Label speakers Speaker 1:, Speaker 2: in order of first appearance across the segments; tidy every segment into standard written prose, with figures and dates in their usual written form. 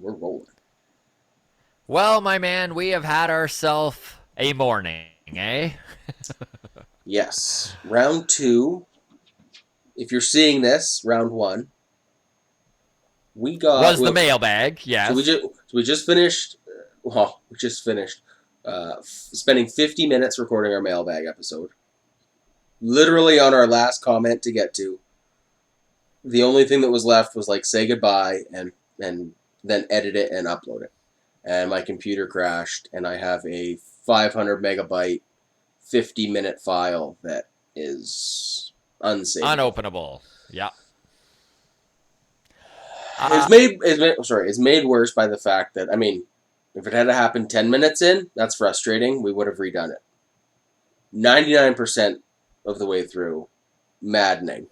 Speaker 1: we're rolling.
Speaker 2: Well, my man, we have had ourselves a morning, eh?
Speaker 1: Yes. Round 2. If you're seeing this, round 1, we got.
Speaker 2: Was the mailbag,
Speaker 1: So we
Speaker 2: yes.
Speaker 1: just we just finished. Well, we just finished spending 50 minutes recording our mailbag episode. Literally on our last comment to get to. The only thing that was left was like say goodbye and then edit it and upload it. And my computer crashed, and I have a 500 megabyte, 50-minute file that is unsavable.
Speaker 2: Unopenable. Yeah.
Speaker 1: It's
Speaker 2: Uh,
Speaker 1: made worse by the fact that, I mean, if it had happened 10 minutes in, that's frustrating. We would have redone it. 99% of the way through, maddening.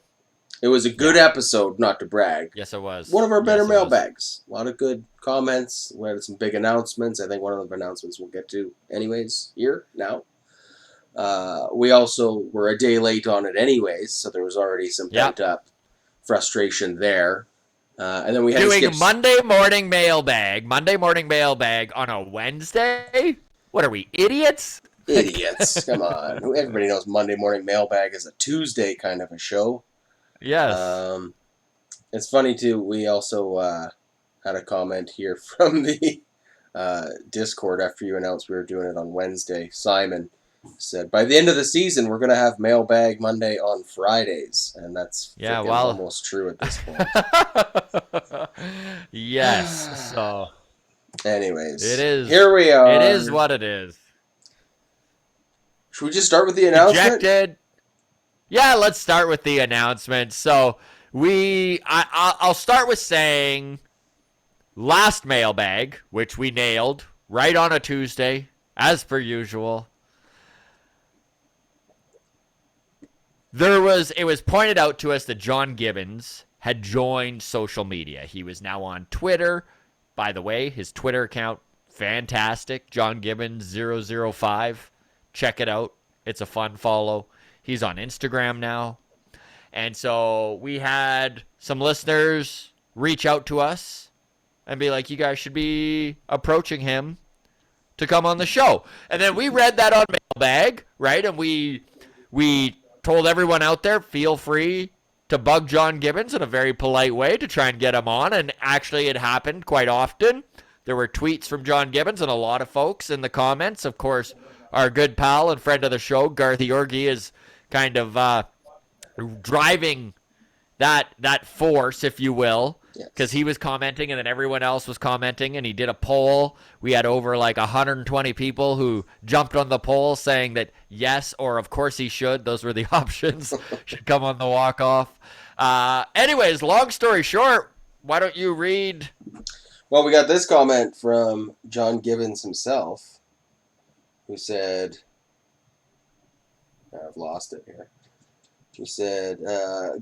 Speaker 1: It was a good episode, not to brag.
Speaker 2: yes, it was.
Speaker 1: One of our better
Speaker 2: Yes, it was.
Speaker 1: mailbags. A lot of good comments. We had some big announcements. I think one of the announcements we'll get to anyways here now. We also were a day late on it anyways, so there was already some pent up frustration there. And then we had
Speaker 2: Doing
Speaker 1: to skip
Speaker 2: Monday morning mailbag on a Wednesday? What are we, idiots?
Speaker 1: idiots. Come on, everybody knows Monday morning mailbag is a Tuesday kind of a show.
Speaker 2: Yes.
Speaker 1: It's funny too. We also had a comment here from the Discord after you announced we were doing it on Wednesday. Simon said, by the end of the season, we're going to have mailbag Monday on Fridays. And that's almost true at this point.
Speaker 2: Yes. So.
Speaker 1: Anyways.
Speaker 2: It is.
Speaker 1: Here we are.
Speaker 2: It is what it is.
Speaker 1: Should we just start with the announcement?
Speaker 2: Ejected. Yeah, let's start with the announcement. So, I'll start with saying last mailbag, which we nailed right on a Tuesday, as per usual. It was pointed out to us that John Gibbons had joined social media. He was now on Twitter. By the way, his Twitter account, fantastic. John Gibbons 005. Check it out. It's a fun follow. He's on Instagram now. And so we had some listeners reach out to us and be like, you guys should be approaching him to come on the show. And then we read that on mailbag, right? And we told everyone out there, feel free to bug John Gibbons in a very polite way to try and get him on. And actually, it happened quite often. There were tweets from John Gibbons and a lot of folks in the comments. Of course, our good pal and friend of the show, Garth Yorgi, is kind of driving that force, if you will, because he was commenting and then everyone else was commenting, and he did a poll. We had over like 120 people who jumped on the poll saying that yes, or of course he should. Those were the options. Should come on the walk-off. Anyways, long story short, why don't you read?
Speaker 1: Well, we got this comment from John Gibbons himself, who said, I've lost it here. He said,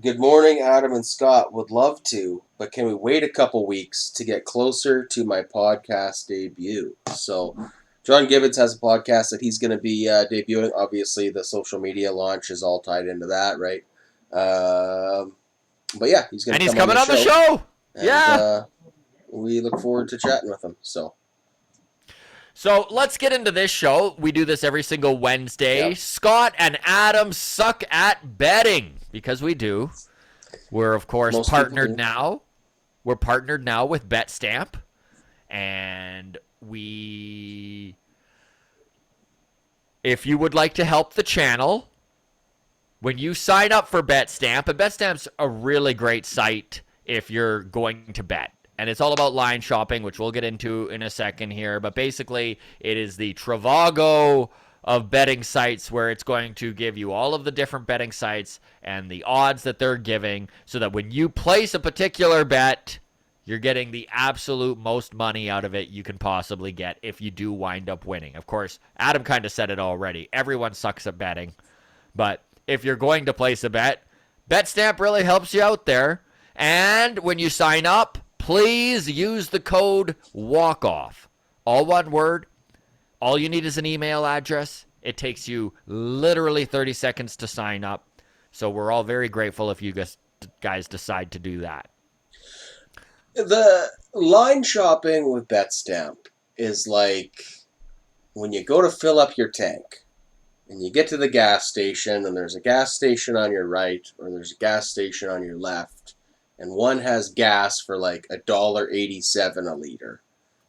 Speaker 1: good morning, Adam and Scott. Would love to, but can we wait a couple weeks to get closer to my podcast debut? So, John Gibbons has a podcast that he's going to be debuting. Obviously, the social media launch is all tied into that, right? But yeah, he's going to come
Speaker 2: coming on the show.
Speaker 1: And,
Speaker 2: yeah.
Speaker 1: We look forward to chatting with him.
Speaker 2: So let's get into this show. We do this every single Wednesday. Yep. Scott and Adam suck at betting, because we do. We're, of course, partnered now. We're partnered now with Betstamp. And if you would like to help the channel, when you sign up for Betstamp, and Betstamp's a really great site if you're going to bet. And it's all about line shopping, which we'll get into in a second here. But basically, it is the Trivago of betting sites, where it's going to give you all of the different betting sites and the odds that they're giving, so that when you place a particular bet, you're getting the absolute most money out of it you can possibly get if you do wind up winning. Of course, Adam kind of said it already. Everyone sucks at betting. But if you're going to place a bet, Betstamp really helps you out there. And when you sign up, please use the code WALKOFF. All one word. All you need is an email address. It takes you literally 30 seconds to sign up. So we're all very grateful if you guys decide to do that.
Speaker 1: The line shopping with betstamp is like when you go to fill up your tank and you get to the gas station and there's a gas station on your right or there's a gas station on your left and one has gas for like $1.87 a liter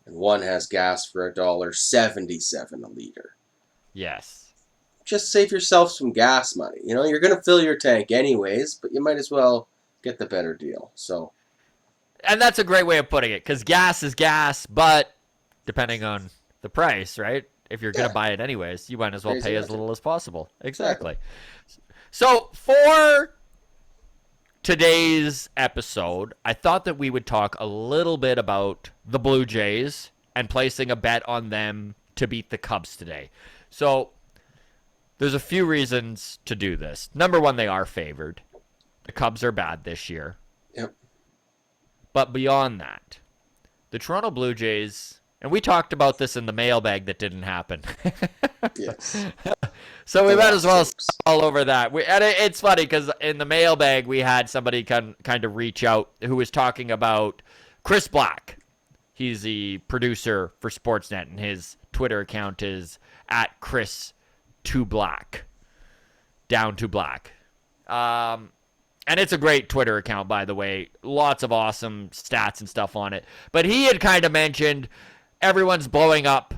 Speaker 1: and one has gas for $1.77 a liter.
Speaker 2: Yes.
Speaker 1: Just save yourself some gas money. You know, you're going to fill your tank anyways, but you might as well get the better deal. So,
Speaker 2: And that's a great way of putting it, because gas is gas, but depending on the price, right? If you're going
Speaker 1: yeah,
Speaker 2: to buy it anyways, you might as well
Speaker 1: crazy
Speaker 2: pay as
Speaker 1: nothing.
Speaker 2: little as possible. Exactly. So for today's episode, I thought that we would talk a little bit about the Blue Jays and placing a bet on them to beat the Cubs today. So there's a few reasons to do this. Number one, they are favored. The Cubs are bad this year.
Speaker 1: Yep.
Speaker 2: But beyond that, the Toronto Blue Jays, and we talked about this in the mailbag that didn't happen.
Speaker 1: Yes.
Speaker 2: So we
Speaker 1: The
Speaker 2: might as well
Speaker 1: tapes.
Speaker 2: all over that. It's funny because in the mailbag we had somebody kind of reach out who was talking about Chris Black. He's the producer for Sportsnet, and his Twitter account is at Chris2Black, down to black. And it's a great Twitter account, by the way. Lots of awesome stats and stuff on it. But he had kind of mentioned everyone's blowing up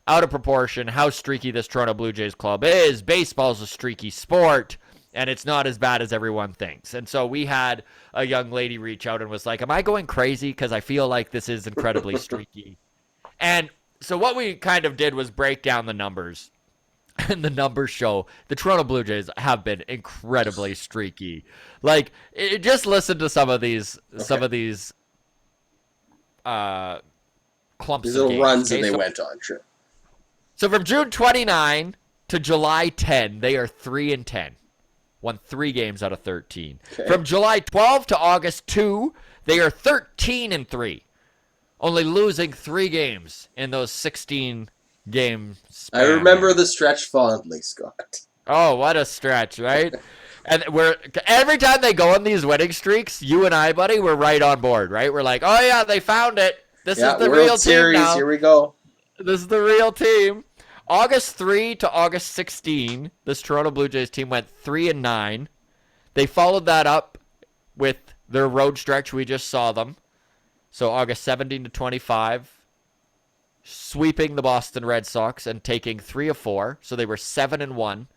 Speaker 2: out of proportion how streaky this Toronto Blue Jays club is. Baseball's a streaky sport, and it's not as bad as everyone thinks. And so we had a young lady reach out and was like, am I going crazy? Because I feel like this is incredibly streaky. And so what we kind of did was break down the numbers. And the numbers show the Toronto Blue Jays have been incredibly streaky. Like, just listen to some of these clumps
Speaker 1: These
Speaker 2: of
Speaker 1: little
Speaker 2: games.
Speaker 1: runs that
Speaker 2: Okay?
Speaker 1: they
Speaker 2: So,
Speaker 1: went on, sure.
Speaker 2: so from June 29 to July 10, they are 3-10. Won 3 games out of 13.
Speaker 1: Okay.
Speaker 2: From July 12 to August 2, they are 13-3. Only losing 3 games in those 16 game span.
Speaker 1: I remember the stretch fondly, Scott.
Speaker 2: Oh, what a stretch, right? And every time they go on these winning streaks, you and I, buddy, we're right on board, right? We're like, oh yeah, they found it. This
Speaker 1: Yeah,
Speaker 2: is the
Speaker 1: World
Speaker 2: real
Speaker 1: Series,
Speaker 2: team now.
Speaker 1: here we go.
Speaker 2: This is the real team. August 3 to August 16, this Toronto Blue Jays team went 3-9. They followed that up with their road stretch. We just saw them. So August 17 to 25, sweeping the Boston Red Sox and taking 3 of 4. So they were 7-1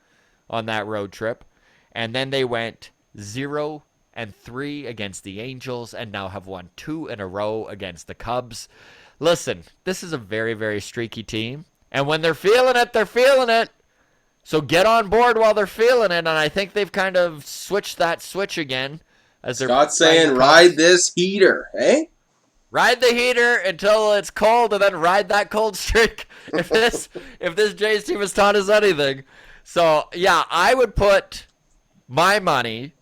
Speaker 2: on that road trip. And then they went 0-3 against the Angels and now have won 2 in a row against the Cubs. Listen, this is a very, very streaky team. And when they're feeling it, they're feeling it. So get on board while they're feeling it. And I think they've kind of switched that switch again. As they're
Speaker 1: Scott's saying, ride this heater, eh?
Speaker 2: Ride the heater until it's cold, and then ride that cold streak. If this Jays team has taught us anything, so yeah, I would put my money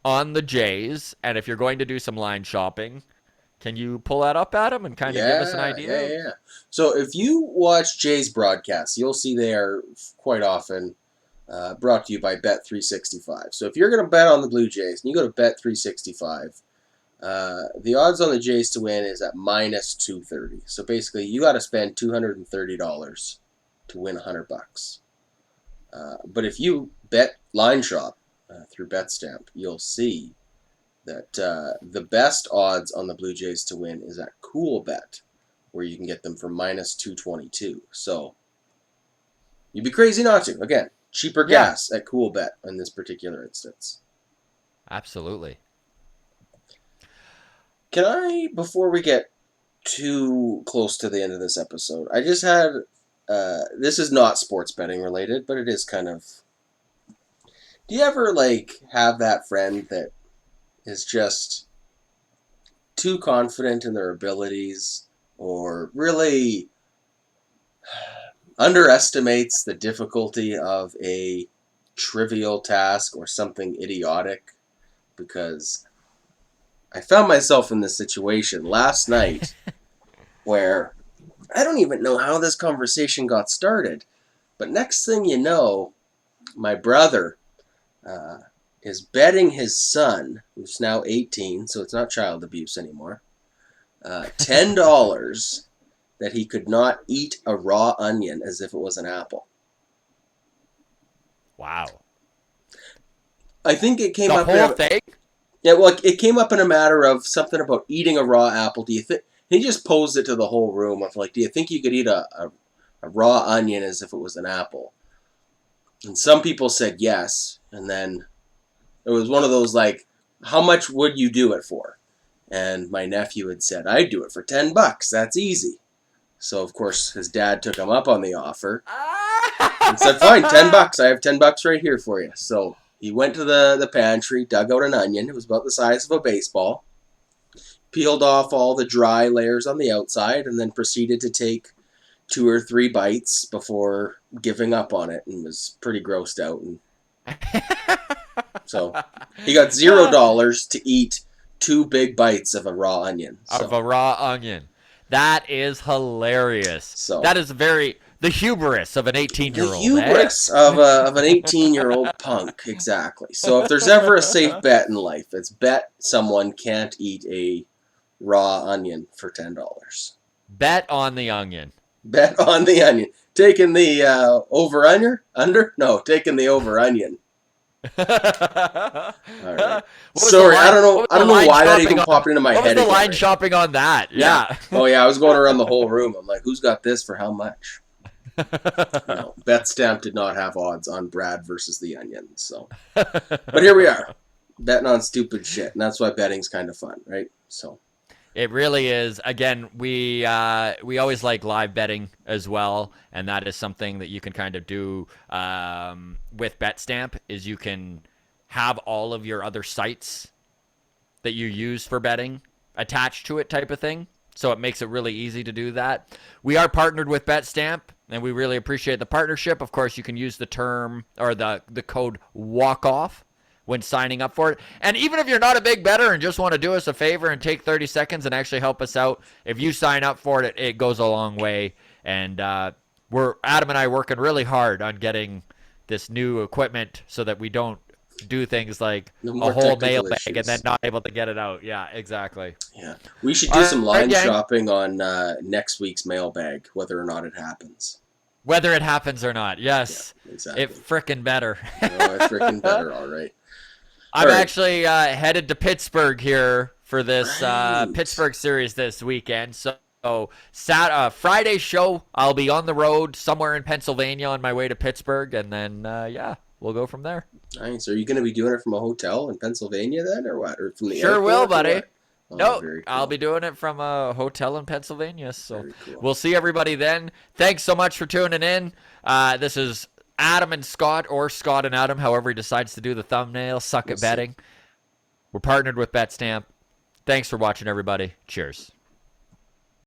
Speaker 2: on the Jays. And if you're going to do some line shopping, can you pull that up, Adam, and kind of give us an idea?
Speaker 1: Yeah. So if you watch Jay's broadcasts, you'll see they are quite often brought to you by Bet365. So if you're going to bet on the Blue Jays, and you go to Bet365, the odds on the Jays to win is at minus 230. So basically, you got to spend $230 to win $100. But if you bet line shop through Betstamp, you'll see that the best odds on the Blue Jays to win is at Cool Bet, where you can get them for minus 222. So you'd be crazy not to. Again, cheaper gas at Cool Bet in this particular instance.
Speaker 2: Absolutely.
Speaker 1: Can I, before we get too close to the end of this episode, I just had, this is not sports betting related, but it is kind of, do you ever, like, have that friend that is just too confident in their abilities or really underestimates the difficulty of a trivial task or something idiotic? Because I found myself in this situation last night where I don't even know how this conversation got started. But next thing you know, my brother is betting his son, who's now 18, so it's not child abuse anymore, $10 that he could not eat a raw onion as if it was an apple.
Speaker 2: Wow.
Speaker 1: I think it came
Speaker 2: The
Speaker 1: up
Speaker 2: whole thing?
Speaker 1: Yeah, well, it came up in a matter of something about eating a raw apple. Do you think he just posed it to the whole room of like, do you think you could eat a raw onion as if it was an apple? And some people said yes, and then it was one of those like, how much would you do it for? And my nephew had said, I'd do it for $10. That's easy. So of course his dad took him up on the offer and said, fine, $10. I have $10 right here for you. So he went to the pantry, dug out an onion. It was about the size of a baseball. Peeled off all the dry layers on the outside, and then proceeded to take 2 or 3 bites before giving up on it, and was pretty grossed out. And so he got $0 to eat 2 big bites of a raw onion.
Speaker 2: Of a raw onion. That is hilarious.
Speaker 1: So
Speaker 2: that is the hubris of an 18-year-old.
Speaker 1: The hubris of an 18-year-old punk, exactly. So if there's ever a safe bet in life, it's bet someone can't eat a raw onion for $10.
Speaker 2: Bet on the onion.
Speaker 1: Bet on the onion. Taking the under? No, taking the over onion. All right. Sorry, I don't know why that even popped into my head.
Speaker 2: What was the line shopping on that? Yeah.
Speaker 1: Oh yeah, I was going around the whole room. I'm like, who's got this for how much? No, Betstamp did not have odds on Brad versus the onion. So, but here we are, betting on stupid shit, and that's why betting's kind of fun, right? So.
Speaker 2: It really is. Again, we always like live betting as well, and that is something that you can kind of do with Betstamp. Is you can have all of your other sites that you use for betting attached to it, type of thing. So it makes it really easy to do that. We are partnered with Betstamp, and we really appreciate the partnership. Of course, you can use the term or the code WALKOFF when signing up for it. And even if you're not a big bettor and just want to do us a favor and take 30 seconds and actually help us out, if you sign up for it, it goes a long way. And Adam and I working really hard on getting this new equipment so that we don't do things like a whole mailbag and then not able to get it out. Yeah, exactly.
Speaker 1: Yeah, we should do some line shopping on next week's mailbag, whether or not it happens.
Speaker 2: Whether it happens or not, yes.
Speaker 1: Yeah, exactly.
Speaker 2: It frickin' better.
Speaker 1: Oh, it frickin' better, all right.
Speaker 2: I'm actually headed to Pittsburgh here for this Pittsburgh series this weekend. So Friday show, I'll be on the road somewhere in Pennsylvania on my way to Pittsburgh, and then, we'll go from there.
Speaker 1: Nice. Are you going to be doing it from a hotel in Pennsylvania then, or what? Or from the
Speaker 2: Sure will, buddy.
Speaker 1: Oh,
Speaker 2: no,
Speaker 1: cool.
Speaker 2: I'll be doing it from a hotel in Pennsylvania. So
Speaker 1: cool.
Speaker 2: We'll see everybody then. Thanks so much for tuning in. This is Adam and Scott, or Scott and Adam, however he decides to do the thumbnail. Suck at betting. We're partnered with Betstamp. Thanks for watching, everybody. Cheers.